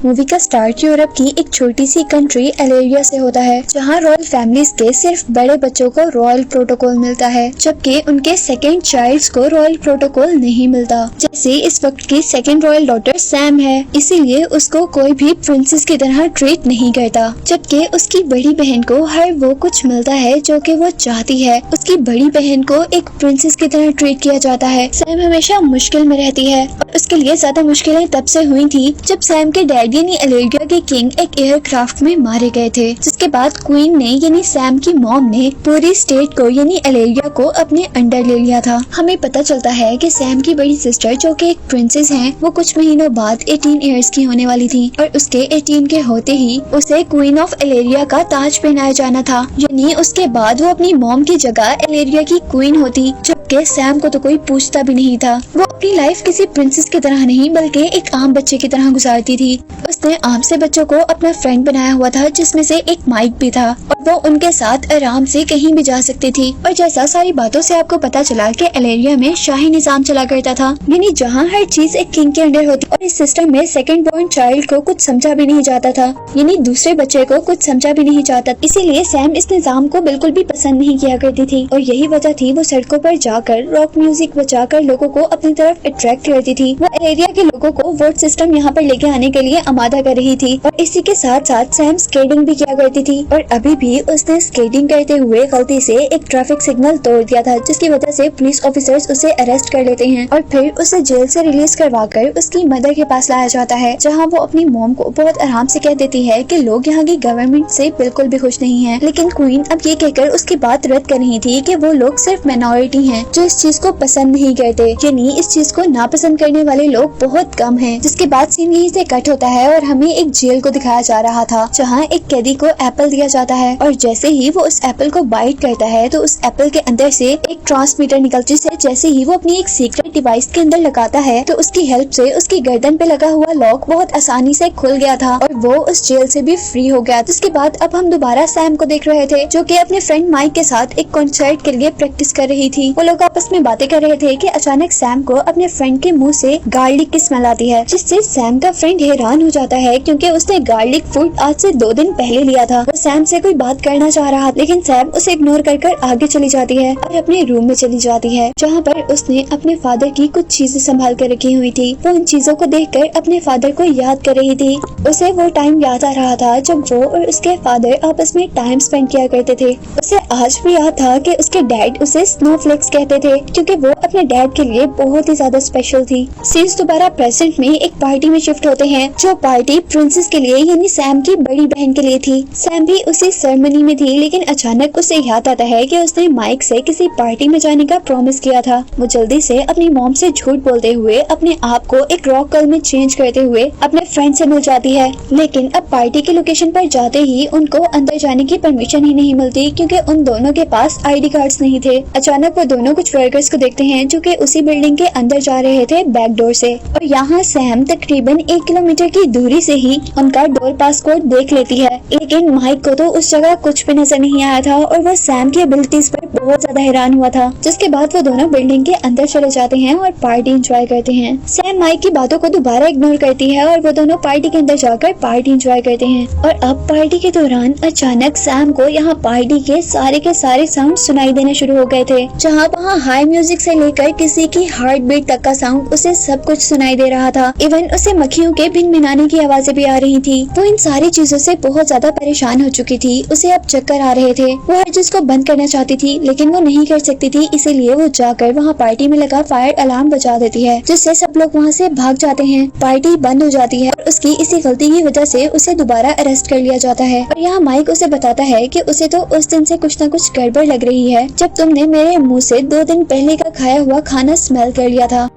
Movie का start Europe की एक छोटी सी कंट्री एलेरिया से होता है, जहाँ रॉयल फैमिलीज के सिर्फ बड़े बच्चों को रॉयल प्रोटोकॉल मिलता है, जबकि उनके सेकंड चाइल्ड्स को रॉयल प्रोटोकॉल नहीं मिलता। जैसे इस वक्त की सेकंड रॉयल डॉटर सैम है, इसीलिए उसको कोई भी प्रिंसेस की तरह ट्रीट नहीं करता, जबकि उसकी बड़ी बहन को हर वो कुछ मिलता है जो कि वो चाहती है। उसकी बड़ी बहन को एक प्रिंसेस की तरह ट्रीट किया जाता है। सैम हमेशा मुश्किल में रहती है और उसके लिए ज्यादा मुश्किलें तब से हुई थी जब सैम के डैड यानी एलेरिया के किंग एक एयरक्राफ्ट में मारे गए थे, जिसके बाद क्वीन ने यानी सैम की मॉम ने पूरी स्टेट को यानी एलेरिया को अपने अंडर ले लिया था। हमें पता चलता है कि सैम की बड़ी सिस्टर जो कि एक प्रिंसेस हैं, वो कुछ महीनों बाद 18 इयर्स की होने वाली थी और उसके 18 के होते ही उसे क्वीन ऑफ एलेरिया का ताज पहनाया जाना था, यानी उसके बाद वो अपनी मॉम की जगह एलेरिया की क्वीन होती। जबकि सैम को तो कोई पूछता भी नहीं था। वो अपनी लाइफ किसी प्रिंसेस की तरह नहीं बल्कि एक आम बच्चे की तरह गुजारती थी। उसने आम से बच्चों को अपना फ्रेंड बनाया हुआ था, जिसमें से एक माइक भी था और वो उनके साथ आराम से कहीं भी जा सकती थी। और जैसा सारी बातों से आपको पता चला कि एलेरिया में शाही निजाम चला करता था, यानी जहाँ हर चीज एक किंग के अंडर होती, और इस सिस्टम में सेकंड बॉर्न चाइल्ड को कुछ समझा भी नहीं जाता था, यानी दूसरे बच्चे को कुछ समझा भी नहीं जाता। इसीलिए सैम इस निजाम को बिल्कुल भी पसंद नहीं किया करती थी और यही वजह थी वो सड़कों पर जाकर रॉक म्यूजिक बजाकर लोगों को अपनी तरफ अट्रैक्ट करती थी। वो एरिया के लोगों को वोट सिस्टम यहाँ पर लेके आने के लिए आमादा कर रही थी और इसी के साथ साथ सैम स्केटिंग भी किया करती थी और अभी भी उसने स्केटिंग करते हुए गलती से एक ट्रैफिक सिग्नल तोड़ दिया था, जिसकी वजह से पुलिस ऑफिसर्स उसे अरेस्ट कर लेते हैं और फिर उसे जेल से रिलीज करवाकर उसकी मदर के पास लाया जाता है, जहाँ वो अपनी मॉम को बहुत आराम से कह देती है कि लोग यहाँ की गवर्नमेंट से बिल्कुल भी खुश नहीं है। लेकिन क्वीन अब ये कहकर उसकी बात रद्द कर रही थी कि वो लोग सिर्फ माइनॉरिटी हैं जो इस चीज को पसंद नहीं करते, यानी इस चीज को नापसंद करने वाले लोग बहुत कम हैं। जिसके बाद सीन यहीं से कट होता है और हमें एक जेल को दिखाया जा रहा था, जहाँ एक कैदी को एप्पल दिया जाता है और जैसे ही वो उस एप्पल को बाइट करता है तो उस एप्पल के अंदर से एक ट्रांसमीटर निकलती है। जैसे ही वो अपनी एक सीक्रेट डिवाइस के अंदर लगाता है तो उसकी हेल्प से उसकी गर्दन पे लगा हुआ लॉक बहुत आसानी से खुल गया था और वो उस जेल से भी फ्री हो गया। जिसके बाद अब हम दोबारा सैम को देख रहे थे, जो कि अपने फ्रेंड माइक के साथ एक कॉन्सर्ट के लिए प्रैक्टिस कर रही थी। वो लोग आपस में बातें कर रहे थे कि अचानक सैम को अपने फ्रेंड के मुंह से गार्लिक की स्मेल आती है, जिससे सैम का फ्रेंड हैरान हो जाता है क्योंकि उसने गार्लिक फूड आज से 2 दिन पहले लिया था। वो सैम से कोई बात करना चाह रहा, लेकिन सैम उसे इग्नोर कर आगे चली जाती है और अपने रूम में चली जाती है, जहाँ पर उसने अपने फादर की कुछ चीजें संभाल कर रखी हुई थी। वो उन चीजों को देखकर अपने फादर को याद कर रही थी। उसे वो टाइम याद आ रहा था जब वो और उसके फादर आपस में टाइम स्पेंड किया करते थे। उसे आज भी याद था कि उसके डैड उसे स्नोफ्लेक्स कहते थे, क्योंकि वो अपने डैड के लिए बहुत ही ज्यादा स्पेशल थी। सीन्स दोबारा प्रेजेंट में एक पार्टी में शिफ्ट होते हैं, जो पार्टी प्रिंसेस के लिए यानी सैम की बड़ी बहन के लिए थी। सैम भी उसी सेरेमनी में थी, लेकिन अचानक उसे याद आता है कि उसने माइक से किसी पार्टी में जाने का प्रॉमिस किया था। वो जल्दी से अपनी मॉम से झूठ बोलते हुए अपने आप को एक रॉक गर्ल में चेंज करते हुए अपने फ्रेंड से मिल जाती है, लेकिन अब पार्टी की लोकेशन पर जाते ही उनको अंदर जाने की परमिशन ही नहीं मिलती, क्योंकि उन दोनों के पास आईडी कार्ड्स नहीं थे। अचानक वो दोनों कुछ वर्कर्स को देखते हैं जो कि उसी बिल्डिंग के अंदर जा रहे थे बैक डोर से, और यहाँ सैम तकरीबन 1 किलोमीटर की दूरी से ही उनका डोर पास कोड देख लेती है। लेकिन माइक को तो उस जगह कुछ भी नजर नहीं आया था और वो सैम की एबिलिटीज पर बहुत ज्यादा हैरान हुआ था। जिसके बाद वो दोनों बिल्डिंग के अंदर चले जाते हैं और पार्टी एंजॉय करते हैं। सैम माइक की बातों को दोबारा इग्नोर करती है और वो दोनों पार्टी के अंदर जाकर पार्टी एंजॉय करते हैं। और अब पार्टी के दौरान अचानक सैम को यहाँ पार्टी के सारे साउंड सुनाई देने शुरू हो गए थे, जहाँ वहाँ हाई म्यूजिक से लेकर किसी की हार्ट बीट तक का साउंड उसे सब कुछ सुनाई दे रहा था। इवन उसे मक्खियों के भिनभिनाने की आवाजें भी आ रही थी। वो इन सारी चीजों से बहुत ज्यादा परेशान हो चुकी थी। उसे अब चक्कर आ रहे थे। वो हर चीज को बंद करना चाहती थी, लेकिन वो नहीं कर सकती थी, इसीलिए वो जाकर वहाँ पार्टी में लगा फायर अलार्म बजा देती है, जिससे सब लोग वहाँ से भाग जाते हैं। पार्टी बंद हो जाती है और उसकी इसी गलती की वजह से उसे दोबारा अरेस्ट कर लिया जाता है। और यहाँ माइक उसे बताता है कि उसे तो उस दिन से कुछ न कुछ गड़बड़ लग रही है, जब तुमने मेरे मुंह से 2 दिन पहले का खाया हुआ खाना स्मेल कर लिया था।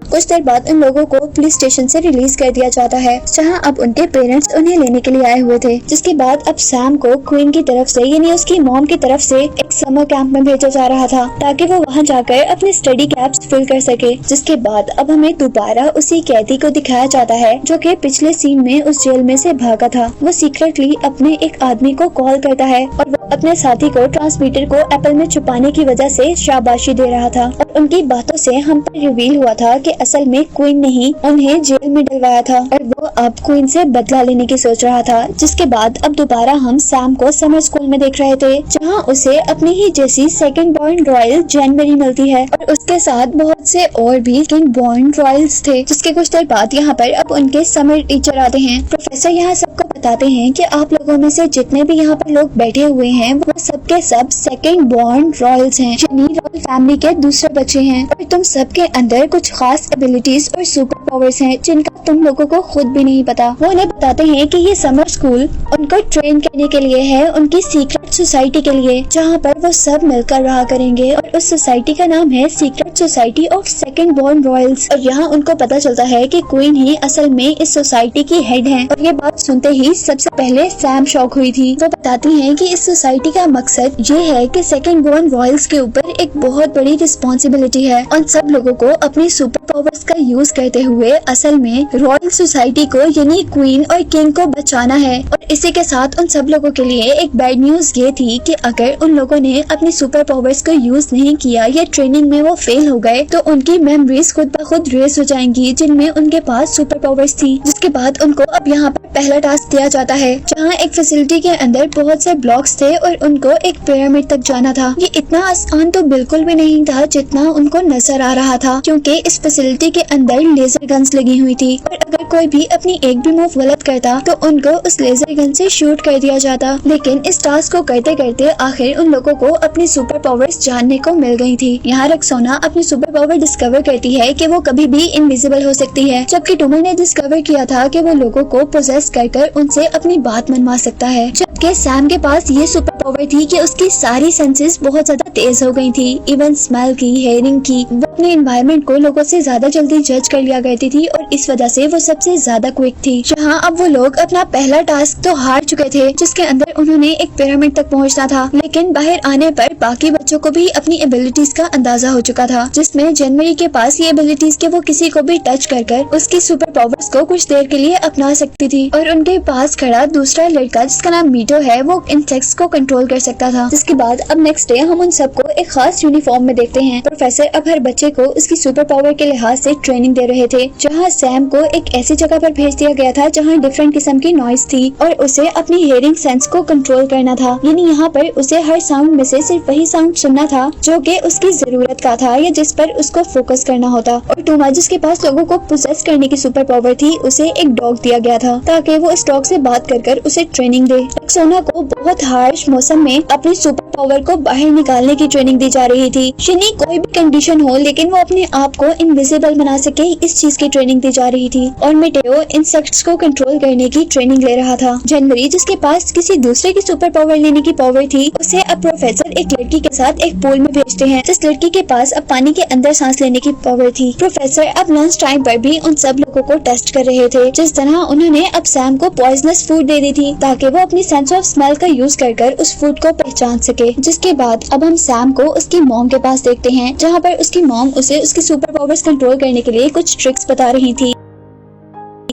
कुछ देर बाद उन लोगों को पुलिस स्टेशन से रिलीज कर दिया जाता है, जहां अब उनके पेरेंट्स उन्हें लेने के लिए आए हुए थे। जिसके बाद अब सैम को क्वीन की तरफ से यानी उसकी मॉम की तरफ से एक समर कैंप में भेजा जा रहा था, ताकि वो वहां जाकर अपने स्टडी कैप्स फिल कर सके। जिसके बाद अब हमें दोबारा उसी कैदी को दिखाया जाता है जो कि पिछले सीन में उस जेल में से भागा था। वो सीक्रेटली अपने एक आदमी को कॉल करता है और वो अपने साथी को ट्रांसमीटर को एप्पल में छुपाने की वजह से शाबाशी दे रहा था और उनकी बातों से हम पर रिवील हुआ था कि असल में क्वीन ने ही उन्हें जेल में डलवाया था और वो अब क्वीन से बदला लेने की सोच रहा था। जिसके बाद अब दोबारा हम सैम को समर स्कूल में देख रहे थे, जहाँ उसे अपनी ही जैसी सेकंड बॉर्न रॉयल जनवरी मिलती है और उसके साथ बहुत से और भी किंग बॉर्न रॉयल्स थे। जिसके कुछ देर बाद यहाँ पर अब उनके समर टीचर आते हैं। प्रोफेसर यहाँ सबको बताते हैं कि आप लोगों में से जितने भी यहाँ पर लोग बैठे हुए हैं वो सबके सब सेकंड बॉर्न रॉयल्स हैं, यानी रॉयल फैमिली के दूसरे बच्चे हैं और तुम सबके अंदर कुछ खास एबिलिटीज और सुपर पावर्स हैं जिनका तुम लोगों को खुद भी नहीं पता। वो उन्हें बताते हैं कि ये समर स्कूल उनको ट्रेन करने के लिए है, उनकी सीक्रेट सोसाइटी के लिए, जहाँ पर वो सब मिलकर रहा करेंगे और उस सोसाइटी का नाम है secret society of second born Royals. और यहाँ उनको पता चलता है कि क्वीन ही असल में इस सोसाइटी की हेड है और ये बात सुनते ही सबसे पहले सैम शॉक हुई थी। वो बताती हैं कि इस सोसाइटी का मकसद ये है कि सेकंड बॉर्न रॉयल्स के ऊपर एक बहुत बड़ी रिस्पॉन्सिबिलिटी है। उन सब लोगों को अपनी सुपर पावर्स का यूज करते हुए असल में रॉयल सोसाइटी को यानी क्वीन और किंग को बचाना है। और इसी के साथ उन सब लोगों के लिए एक बैड न्यूज ये थी कि अगर उन लोगों ने अपनी सुपर पावर्स को यूज नहीं किया या ट्रेनिंग में वो फेल हो गए तो उनकी मेमोरीज खुद ब खुद रेस हो जाएंगी जिनमें उनके पास सुपर पावर्स थी। जिसके बाद उनको अब यहाँ पर पहला टास्क दिया जाता है, जहाँ एक फैसिलिटी के अंदर बहुत से ब्लॉक्स थे और उनको एक पिरामिड तक जाना था। ये इतना आसान तो बिल्कुल भी नहीं था जितना उनको नजर आ रहा था, क्योंकि इस फैसिलिटी के अंदर लेजर गन्स लगी हुई थी और अगर कोई भी अपनी एक भी मूव गलत करता तो उनको उस लेजर गन से शूट कर दिया जाता। लेकिन इस टास्क को करते करते आखिर उन लोगों को अपनी सुपर पावर्स जानने को मिल गई थी। यहाँ रक्सोना अपनी सुपर पावर डिस्कवर करती है कि वो कभी भी इनविजिबल हो सकती है, जबकि टूमर ने डिस्कवर किया था कि वो लोगों को पोजेस कर उनसे अपनी बात मनवा सकता है। जबकि सैम के पास ये सुपर पावर थी कि उसकी सारी सेंसेस बहुत ज्यादा तेज हो गई थी, इवन स्मेल की, हेयरिंग की। वो अपने एनवायरनमेंट को लोगों से ज्यादा जल्दी जज कर लिया करती थी और इस वजह से वो सबसे ज्यादा क्विक थी। जहाँ अब वो लोग अपना पहला टास्क तो हार चुके थे, जिसके अंदर उन्होंने एक पिरामिड तक पहुँचना था, लेकिन बाहर आने पर बाकी बच्चों को भी अपनी एबिलिटीज का अंदाजा हो चुका था, जिसमें जनवरी के पास ये एबिलिटीज के वो किसी को भी टच कर उसकी सुपर पावर्स को कुछ देर के लिए अपना सकती थी। और उनके पास खड़ा दूसरा लड़का जिसका नाम मीटो है वो इंसेक्ट्स को कंट्रोल कर सकता था। जिसके बाद अब नेक्स्ट डे हम उन सबको एक खास यूनिफॉर्म में देखते हैं। प्रोफेसर अब हर बच्चे को उसकी सुपर पावर के लिहाज से ट्रेनिंग दे रहे थे, जहाँ सैम को एक ऐसी जगह पर भेज दिया गया था जहाँ डिफरेंट किस्म की नॉइज थी और उसे अपनी हियरिंग सेंस को कंट्रोल करना था, यानी यहाँ पर उसे हर साउंड में से सिर्फ वही साउंड सुनना था जो कि उसकी जरूरत का था या जिस पर उसको फोकस करना होता। और टूमा जिसके पास लोगों को पोजेस करने की सुपर पावर थी, उसे एक डॉग दिया गया था ताकि वो इस डॉग से बात कर उसे ट्रेनिंग दे। रक्सोना को बहुत हार्श मौसम में अपनी सुपर पावर को बाहर निकालने की ट्रेनिंग दी जा रही थी, यानी कोई भी कंडीशन हो लेकिन वो अपने आप को इनविजिबल बना सके, इस चीज की ट्रेनिंग दी जा रही थी। और मेटेओ इंसेक्ट्स को कंट्रोल करने की ट्रेनिंग ले रहा था। जनवरी जिसके पास किसी दूसरे की सुपर पावर लेने की पावर थी, उसे अब प्रोफेसर एक लड़की के साथ एक पूल में भेजते हैं जिस लड़की के पास अब पानी के अंदर सांस लेने की पावर थी। प्रोफेसर अब लंच टाइम पर भी उन सब लोगों को टेस्ट कर रहे थे, जिस तरह उन्होंने अब सैम को पॉइजनस फूड दे दी थी ताकि वो अपनी सेंस ऑफ स्मेल का यूज कर उस फूड को पहचान सके। जिसके बाद अब हम सैम को उसकी मॉम के पास देखते हैं, जहाँ पर उसकी मॉम उसे उसकी सुपर पावर्स कंट्रोल करने के लिए कुछ ट्रिक्स बता रही थी।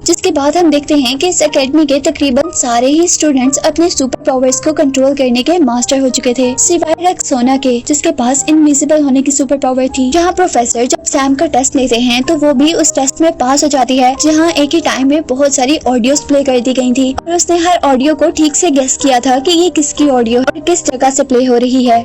जिसके बाद हम देखते हैं कि इस एकेडमी के तकरीबन सारे ही स्टूडेंट्स अपने सुपर पावर्स को कंट्रोल करने के मास्टर हो चुके थे, सिवाय रक्सोना के जिसके पास इनविजिबल होने की सुपर पावर थी। जहाँ प्रोफेसर जब सैम का टेस्ट लेते हैं तो वो भी उस टेस्ट में पास हो जाती है, जहाँ एक ही टाइम में बहुत सारी ऑडियोस प्ले कर दी गई थी और उसने हर ऑडियो को ठीक से गेस किया था कि ये किसकी ऑडियो और किस जगह से प्ले हो रही है।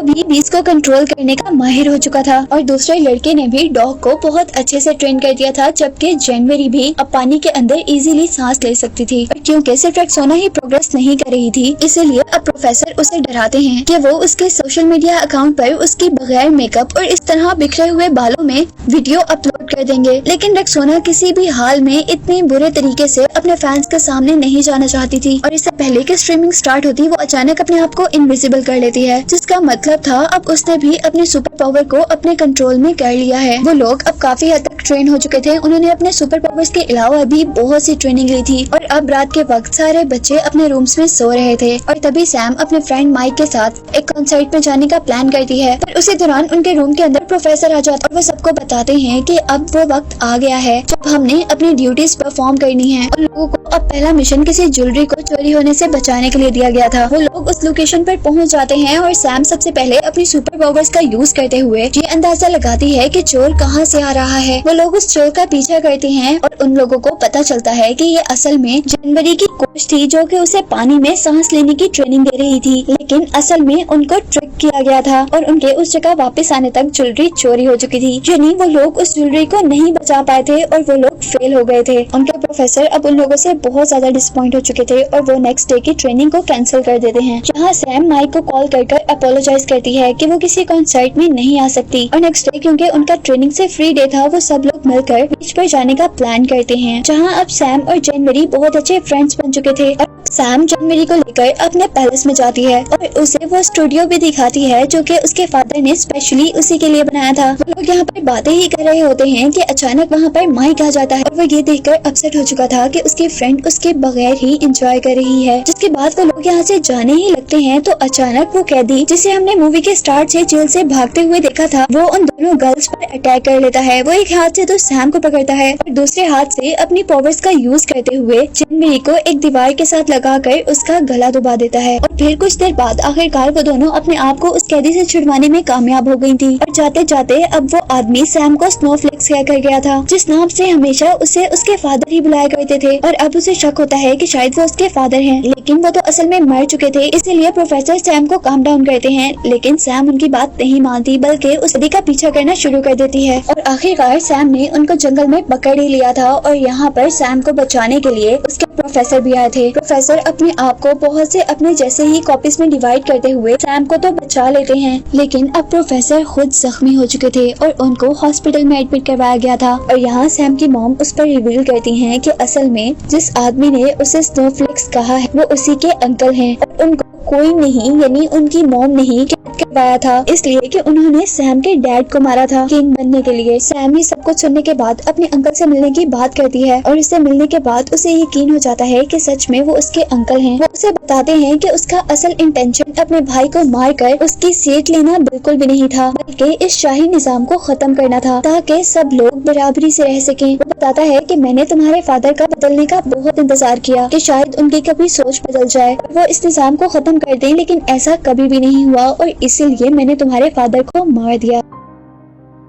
भी बीस को कंट्रोल करने का माहिर हो चुका था और दूसरे लड़के ने भी डॉग को बहुत अच्छे से ट्रेन कर दिया था, जबकि जनवरी भी अब पानी के अंदर इजीली सांस ले सकती थी। और क्योंकि सिर्फ रक्सोना ही प्रोग्रेस नहीं कर रही थी, इसलिए अब प्रोफेसर उसे डराते हैं कि वो उसके सोशल मीडिया अकाउंट पर उसकी बगैर मेकअप और इस तरह बिखरे हुए बालों में वीडियो अपलोड कर देंगे। लेकिन रक्सोना किसी भी हाल में इतने बुरे तरीके से अपने फैंस के सामने नहीं जाना चाहती थी और इससे पहले कि स्ट्रीमिंग स्टार्ट होती वो अचानक अपने आप को इनविजिबल कर लेती है, जिसका मतलब था अब उसने भी अपनी सुपर पावर को अपने कंट्रोल में कर लिया है। वो लोग अब काफी हद तक ट्रेन हो चुके थे, उन्होंने अपने सुपर पावर्स के अलावा भी बहुत सी ट्रेनिंग ली थी और अब रात के वक्त सारे बच्चे अपने रूम्स में सो रहे थे और तभी सैम अपने फ्रेंड माइक के साथ एक कॉन्सर्ट में जाने का प्लान करती है। पर उसी दौरान उनके रूम के अंदर प्रोफेसर आ जाता और वो सबको बताते हैं कि अब वो वक्त आ गया है जब हमने अपनी ड्यूटीज परफॉर्म करनी है और लोगों को अब पहला मिशन किसी ज्वेलरी को चोरी होने से बचाने के लिए दिया गया था। वो लोग उस लोकेशन पर पहुंच जाते हैं और सैम सबसे पहले अपनी सुपर पावर्स का यूज करते हुए ये अंदाजा लगाती है कि चोर कहां से आ रहा है। वो लोग उस चोर का पीछा करते हैं और उन लोगों को पता चलता है कि ये असल में जनवरी की कोच थी, जो कि उसे पानी में सांस लेने की ट्रेनिंग दे रही थी, लेकिन असल में उनको ट्रिक किया गया था और उनके उस जगह वापस आने तक ज्वेलरी चोरी हो चुकी थी। यानी वो लोग उस ज्वेलरी को नहीं बचा पाए थे और वो लोग फेल हो गए थे। उनके प्रोफेसर अब उन लोगों से बहुत ज्यादा डिसअपॉइंट हो चुके थे और वो नेक्स्ट डे की ट्रेनिंग को कैंसिल कर देते हैं, जहाँ सैम माइक को कॉल कर अपोलोजाइज करती है कि वो किसी कॉन्सर्ट में नहीं आ सकती। और नेक्स्ट डे क्योंकि उनका ट्रेनिंग से फ्री डे था, वो सब लोग मिलकर बीच पर जाने का प्लान करते हैं, जहाँ अब सैम और जनवरी बहुत अच्छे फ्रेंड्स बन चुके थे। और सैम जनवरी को लेकर अपने पैलेस में जाती है और उसे वो स्टूडियो भी दिखाती है जो कि उसके फादर ने स्पेशली उसी के लिए बनाया था। वो लोग यहाँ पर बातें ही कर रहे होते हैं कि अचानक वहाँ पर माइक आ जाता है और वो ये देखकर अपसेट हो चुका था कि उसकी फ्रेंड उसके बगैर ही एंजॉय कर रही है। जिसके बाद वो लोग यहाँ से जाने ही लगते हैं तो अचानक वो कैदी, जिसे हमने मूवी के स्टार्ट से जेल से भागते हुए देखा था, वो उन दोनों गर्ल्स पर अटैक कर लेता है। वो एक हाथ से तो सैम को पकड़ता है और दूसरे हाथ से अपनी पावर्स का यूज करते हुए जनवरी को एक दीवार के साथ लगाकर उसका गला दबा देता है। और फिर कुछ देर बाद आखिरकार वो दोनों अपने आप को उस कैदी से छुड़वाने में कामयाब हो गई थी। और जाते जाते अब वो आदमी सैम को स्नोफ्लेक्स कहकर गया था, जिस नाम से हमेशा उसे उसके फादर ही बुलाया करते थे। और अब उसे शक होता है कि शायद वो उसके फादर हैं, लेकिन वो तो असल में मर चुके थे। इसीलिए प्रोफेसर सैम को काम डाउन करते हैं, लेकिन सैम उनकी बात नहीं मानती बल्कि उस कैदी का पीछा करना शुरू कर देती है। और आखिरकार सैम ने उनको जंगल में पकड़ ही लिया था और यहाँ पर सैम को बचाने के लिए उसके प्रोफेसर भी आए थे। प्रोफेसर अपने आप को बहुत से अपने जैसे ही कॉपीज में डिवाइड करते हुए सैम को तो बचा लेते हैं, लेकिन अब प्रोफेसर खुद जख्मी हो चुके थे और उनको हॉस्पिटल में एडमिट करवाया गया था। और यहाँ सैम की मॉम उस पर रिवील करती हैं कि असल में जिस आदमी ने उसे स्नोफ्लेक्स कहा है वो उसी के अंकल हैं और उनको कोई नहीं, यानी उनकी मॉम नहीं करवाया था, इसलिए कि उन्होंने सैम के डैड को मारा था किंग बनने के लिए। सैम ही सब कुछ सुनने के बाद अपने अंकल से मिलने की बात करती है और उससे मिलने के बाद उसे यकीन हो जाता है कि सच में वो उसके अंकल हैं। वो उसे बताते हैं कि उसका असल इंटेंशन अपने भाई को मारकर उसकी सीट लेना बिल्कुल भी नहीं था, बल्कि इस शाही निजाम को खत्म करना था ताकि सब लोग बराबरी से रह सकें। वो बताता है कि मैंने तुम्हारे फादर का बदलने का बहुत इंतजार किया कि शायद उनकी कभी सोच बदल जाए और वो इस निजाम को खत्म कर दें, लेकिन ऐसा कभी भी नहीं हुआ और इसीलिए मैंने तुम्हारे फादर को मार दिया।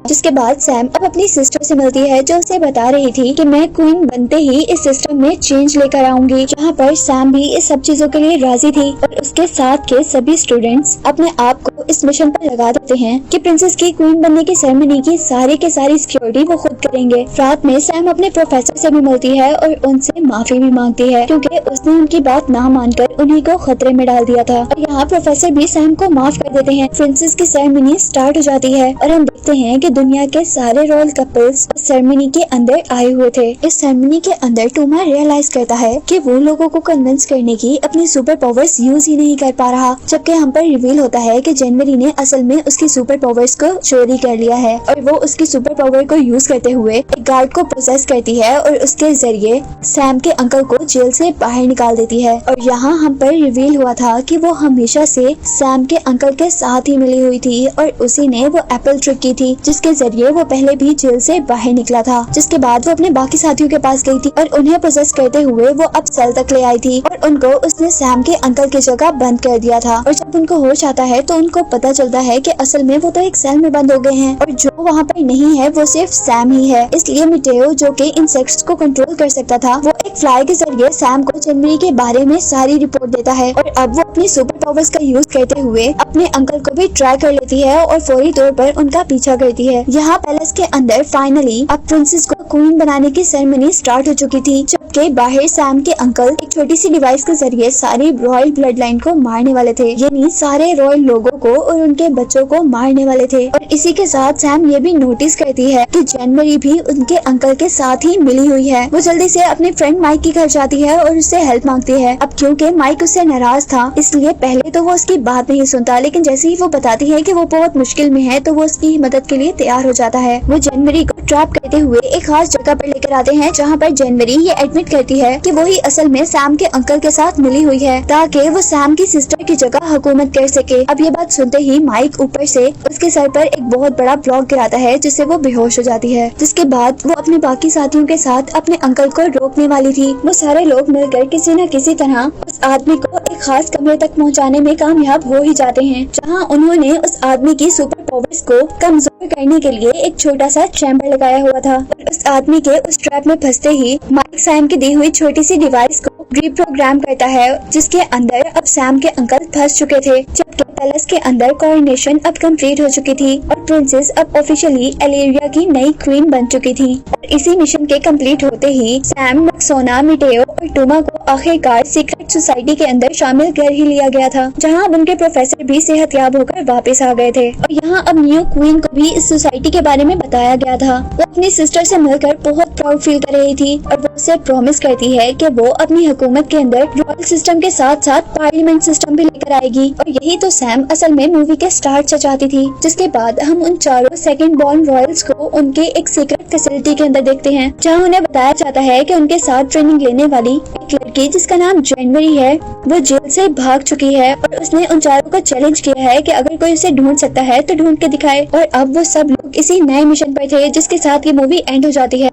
जिसके बाद सैम अब अपनी सिस्टर से मिलती है जो उसे बता रही थी कि मैं क्वीन बनते ही इस सिस्टम में चेंज लेकर आऊंगी, जहाँ पर सैम भी इस सब चीजों के लिए राजी थी। और उसके साथ के सभी स्टूडेंट्स अपने आप को इस मिशन पर लगा देते हैं कि प्रिंसेस की क्वीन बनने की सेरेमनी की सारी के सारी सिक्योरिटी वो खुद करेंगे। रात में सैम अपने प्रोफेसर से भी मिलती है और उनसे माफी भी मांगती है क्योंकि उसने उनकी बात ना मानकर उन्हीं को खतरे में डाल दिया था। और यहाँ प्रोफेसर भी सैम को माफ कर देते हैं। प्रिंसेस की सेरेमनी स्टार्ट हो जाती है और हम देखते हैं कि दुनिया के सारे रॉयल कपल्स सेरेमनी के अंदर आए हुए थे। इस सेरेमनी के अंदर टूमा रियलाइज करता है कि वो लोगों को कन्विंस करने की अपनी सुपर पावर्स यूज ही नहीं कर पा रहा, जबकि हम पर रिवील होता है कि जनवरी ने असल में उसकी सुपर पावर्स को चोरी कर लिया है और वो उसकी सुपर पावर को यूज करते हुए एक गार्ड को प्रोसेस करती है और उसके जरिए सैम के अंकल को जेल से बाहर निकाल देती है। और यहाँ हम पर रिवील हुआ था कि वो हमेशा से सैम के अंकल के साथ ही मिली हुई थी और उसी ने वो एप्पल ट्रिक की थी जिसके जरिए वो पहले भी जेल से बाहर निकला था। जिसके बाद वो अपने बाकी साथियों के पास गई थी और उन्हें प्रोसेस करते हुए वो अब सेल तक ले आई थी और उनको उसने सैम के अंकल की जगह बंद कर दिया था। और जब उनको होश आता है तो उनको पता चलता है कि असल में वो तो एक सेल में बंद हो गए हैं और जो वहाँ पर नहीं है वो सिर्फ सैम ही है। इसलिए मिटेओ जो कि इंसेक्ट्स को कंट्रोल कर सकता था, वो एक फ्लाई के जरिए सैम को जनवरी के बारे में सारी रिपोर्ट देता है और अब वो अपनी सुपर पावर्स का यूज करते हुए अपने अंकल को भी ट्राई कर लेती है और फौरी तौर पर उनका पीछा करती है। यहाँ पैलेस के अंदर फाइनली अब प्रिंसेस को क्वीन बनाने की सेरेमनी स्टार्ट हो चुकी थी, जबकि बाहर सैम के अंकल एक छोटी सी डिवाइस के जरिए सारी रॉयल ब्लड लाइन को मारने वाले थे, यानी सारे रॉयल लोगों को और उनके बच्चों को मारने वाले थे। और इसी के साथ सैम ये भी नोटिस करती है कि जनवरी भी उनके अंकल के साथ ही मिली हुई है। वो जल्दी से अपने फ्रेंड माइक के घर जाती है और उससे हेल्प मांगती है। अब क्योंकि माइक उससे नाराज था इसलिए पहले तो वो उसकी बात नहीं सुनता, लेकिन जैसे ही वो बताती है कि वो बहुत मुश्किल में है तो वो उसकी मदद के लिए तैयार हो जाता है। वो जनवरी को ट्रैप करते हुए एक खास जगह पर लेकर आते हैं जहाँ पर जनवरी ये एडमिट करती है कि वो ही असल में सैम के अंकल के साथ मिली हुई है ताकि वो सैम की सिस्टर की जगह हुकूमत कर सके। अब ये बात सुनते ही माइक ऊपर से उसके सर पर एक बहुत बड़ा ब्लॉक गिराता है जिससे वो बेहोश हो जाती है। जिसके बाद वो अपने बाकी साथियों के साथ अपने अंकल को रोकने वाली थी। वो सारे लोग मिलकर किसी न किसी तरह उस आदमी को एक खास कमरे तक पहुंचाने में कामयाब हो ही जाते हैं, जहां उन्होंने उस आदमी की सुपर पावर्स को कमजोर करने के लिए एक छोटा सा चैम्बर लगाया हुआ था। और उस आदमी के उस ट्रैप में फंसते ही माइक सैम की दी हुई छोटी सी डिवाइस को रिप्रोग्राम करता है जिसके अंदर अब सैम के अंकल फंस चुके थे, जबकि पैलेस के अंदर कोऑर्डिनेशन अब कंप्लीट हो चुकी थी और प्रिंसेस अब ऑफिशियली एलेरिया की नई क्वीन बन चुकी थी। और इसी मिशन के कंप्लीट होते ही सैम, रक्सोना, मिटेओ और टोमा को आखिरकार सीक्रेट सोसाइटी के अंदर शामिल कर ही लिया गया था, जहां अब उनके प्रोफेसर भी सेहतयाब होकर वापस आ गए थे। और यहाँ अब न्यू क्वीन को भी इस सोसाइटी के बारे में बताया गया था। वो अपनी सिस्टर से मिलकर बहुत प्राउड फील कर रही थी और वो उससे प्रॉमिस करती है कि वो अपनी हुकूमत के अंदर रॉयल सिस्टम के साथ साथ पार्लियामेंट सिस्टम भी लेकर आएगी। और यही तो सैम असल में मूवी के स्टार्ट से चाहती थी। जिसके बाद हम उन चारों सेकंड बॉर्न रॉयल्स को उनके एक सीक्रेट फैसिलिटी के अंदर देखते हैं, जहां उन्हें बताया जाता है कि उनके साथ ट्रेनिंग लेने वाली एक लड़की जिसका नाम जनवरी है वो जेल से भाग चुकी है और उसने उन चारों को चैलेंज किया है कि अगर कोई उसे ढूंढ सकता है तो ढूंढ के दिखाए। और अब वो सब लोग इसी नए मिशन पर थे जिसके साथ ये मूवी एंड हो जाती है।